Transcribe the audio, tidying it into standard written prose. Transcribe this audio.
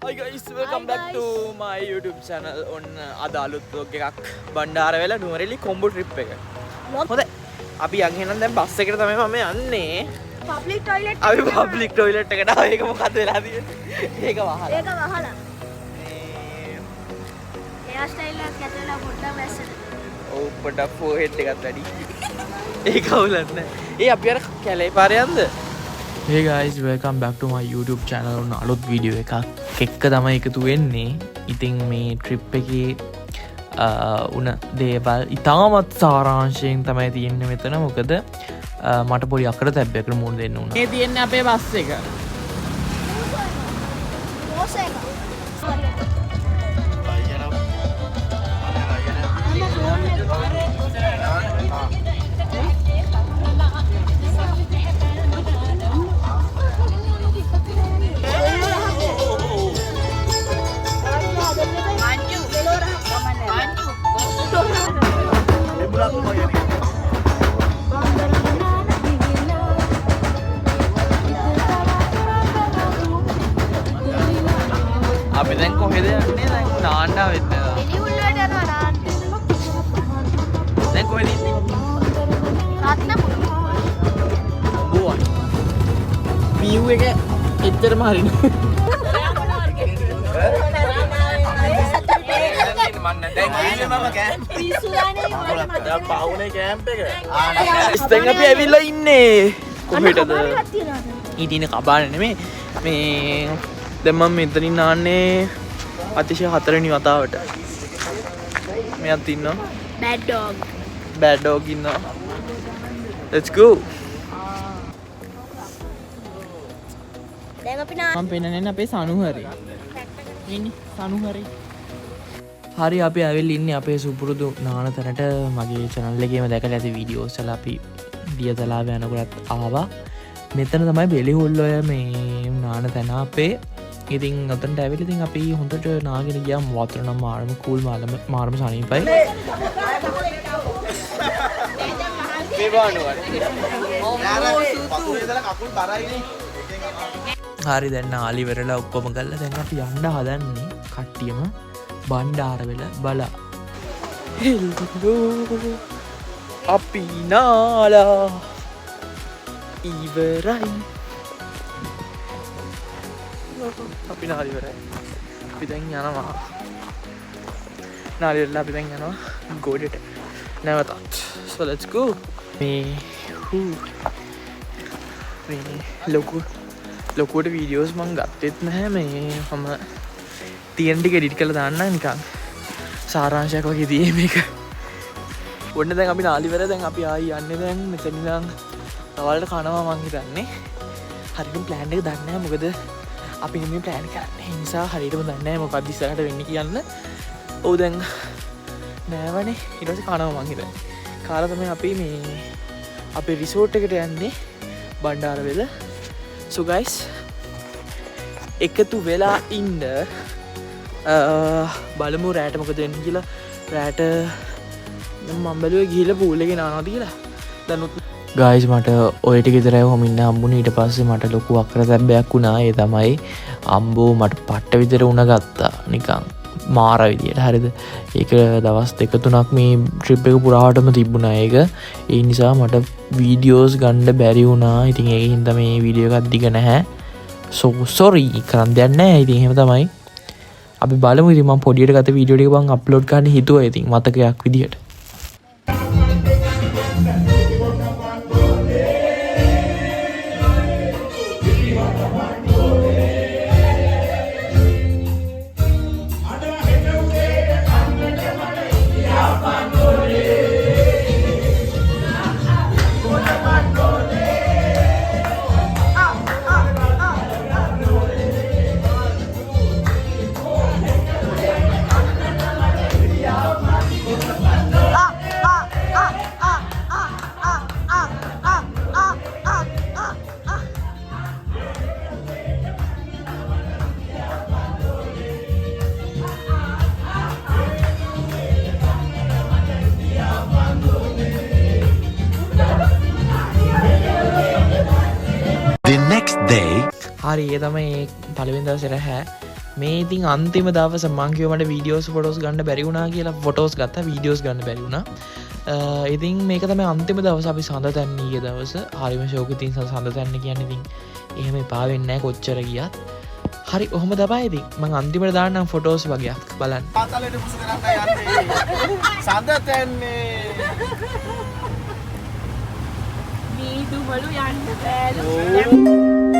Hi guys, welcome back to my YouTube channel on අද අලුත් vlog එකක් Bandarawela Nuwara Eliya කොම්බෝ trip එක. හොඳයි. අපි යන් එහෙනම් දැන් බස් එකකට තමයි මම යන්නේ. public toilet අපි public toilet එකට ආවා. ඒක මොකද වෙලා තියෙන්නේ? ඒක වහලා. ඒක වහලා. hair style එකක් ඇතුළේ පොඩ්ඩක් වැස්සට. ඔව් පොඩ්ඩක් forehead එකත් වැඩි. ඒක අවුලක් නැහැ. ඒ අපි අර කැලේ පාරේ යන්ද? Hey guys, welcome back to my YouTube channel on අලුත් වීඩියෝ එකක් එක්ක තමයි එකතු වෙන්නේ. ඉතින් මේ ට්‍රිප් එකේ උන දේවල් ඉතාමත් සාරාංශයෙන් තමයි තියෙන්නේ මෙතන. මොකද මට පොඩි අකර තැබ්බයකට මුහුණ දෙන්න උනා. මේ තියෙන්නේ අපේ බස් එක. අපි දැන් කොහෙද යන්නේ? දැන් නාන්න වෙන්නේ නේද? පිළිඋල් වලට යනවා නාන්න. දැන් කොහෙද ඉන්නේ? රත්නපුර. බෝවයි. view එක එච්චරම හරිනේ. දැන් අපි ඇවිල්ලා ඉන්නේ කොහෙටද? ඊටින කබාන නෙමෙයි මේ දැන් මම මෙතනින් නාන්නේ අතිශය 4 වෙනි වතාවට. මෙයාත් ඉන්නවා. bad dog. bad dog ඉන්නවා. let's go. දැන් අපි මම පෙන්නන්නේ අපේ සනුහරේ. ඉන්නේ සනුහරේ. හරි අපි ඇවිල්ලා ඉන්නේ අපේ සුපුරුදු නාන තැනට. මගේ channel එකේම දැකලා ඇති වීඩියෝස් වල අපි දියතලාව යනකොටත් ආවා. මෙතන තමයි බෙලිහුල්ල ඔය මේ නාන තැන අපේ. ඉතින් ඔතනට ඇවිල්ලා ඉතින් අපි හොඳට නාගෙන ගියාම වතුර නම් මාරම සනීපයි. මේ බානුවනේ. හරි දැන් නාලි වෙරලා ඔක්කොම ගල්ලා දැන් අපි යන්න හදන්නේ කට්ටියම බණ්ඩාරවැල බලා. හෙල්ලෝ අපි නාලා ඉවරයි. අපි නාලි ඉවරයි. අපි දැන් යනවා. නාලි වෙරලා අපි දැන් යනවා ගෝඩට. නැවතත්. So let's go. මේ ලොකුවට වීඩියෝස් මං ගත්තෙත් නැහැ. මේ මම තියෙන ටික එඩිට් කරලා දාන්න නිකන් සාරාංශයක් වගේ තියෙයි මේක. ඔන්න දැන් අපි නාලි වෙර දැන් අපි ආයි යන්නේ දැන් මෙතන ඉඳන් තවලට කනවා මං හිතන්නේ. හරියටම ප්ලෑන් එක දන්නේ නැහැ මොකද අපි මේ ප්ලෑන් කරන්නේ. ඒ නිසා හරියටම දන්නේ නැහැ මොකක්ද ඉස්සරහට වෙන්නේ කියන්න. ඔව් දැන් නෑවනේ ඊට පස්සේ කනවා මං හිතන්නේ. කාලා තමයි අපි මේ අපේ රිසෝට් එකට යන්නේ බණ්ඩාරවැල. So guys එකතු වෙලා ඉන්න බලමු රෑට මොකද වෙන්නේ කියලා. රෑට මම බැලුවේ ගිහිල්ලා පූල් එකේ නානවාද කියලා. දැනුත් guys මට ඔය ටික විතරයි කොහොම ඉන්න හම්බුනේ. ඊට පස්සේ මට ලොකු අක්කර තැබ්බයක් වුණා. ඒ තමයි අම්බෝ මට පට්ට විතර උණ ගත්තා නිකන් මාර විදියට. හරිද? ඒක දවස් 2-3ක් මේ ට්‍රිප් එක පුරාවටම තිබුණා ඒක. ඒ නිසා මට වීඩියෝස් ගන්න බැරි වුණා. ඉතින් ඒකින් හින්දා මේ වීඩියෝ එකක් දිග නැහැ. so sorry කරන් දෙයක් නැහැ. ඉතින් එහෙම තමයි. අපි බලමු. ඉතින් මම පොඩියට ගත වීඩියෝ ටික මම අප්ලෝඩ් කරන්න හිතුවා. ඉතින් මතකයක් විදියට. The next day හරි ඒ තමයි පළවෙනි දවසේ රැහැ මේ ඉතින් අන්තිම දවස මං කිව්වා මට වීඩියෝස් ෆොටෝස් ගන්න බැරි වුණා කියලා ෆොටෝස් ගත්තා වීඩියෝස් ගන්න බැරි වුණා. ඉතින් මේක තමයි අන්තිම දවස අපි සඳ තැන්න ඊයේ දවස. හරිම ෂෝක් ඉතින් සඳ තැන්න කියන්නේ ඉතින් එහෙම එපා වෙන්නේ නැහැ කොච්චර ගියත්. හරි ඔහොම තමයි ඉතින් මං අන්තිමට දාන්නම් ෆොටෝස් වගේක් බලන්න. පාතාලෙට පුසු කරන්න යන්නේ. සඳ තැන්නේ. මීදුමලු යන්න බෑලු.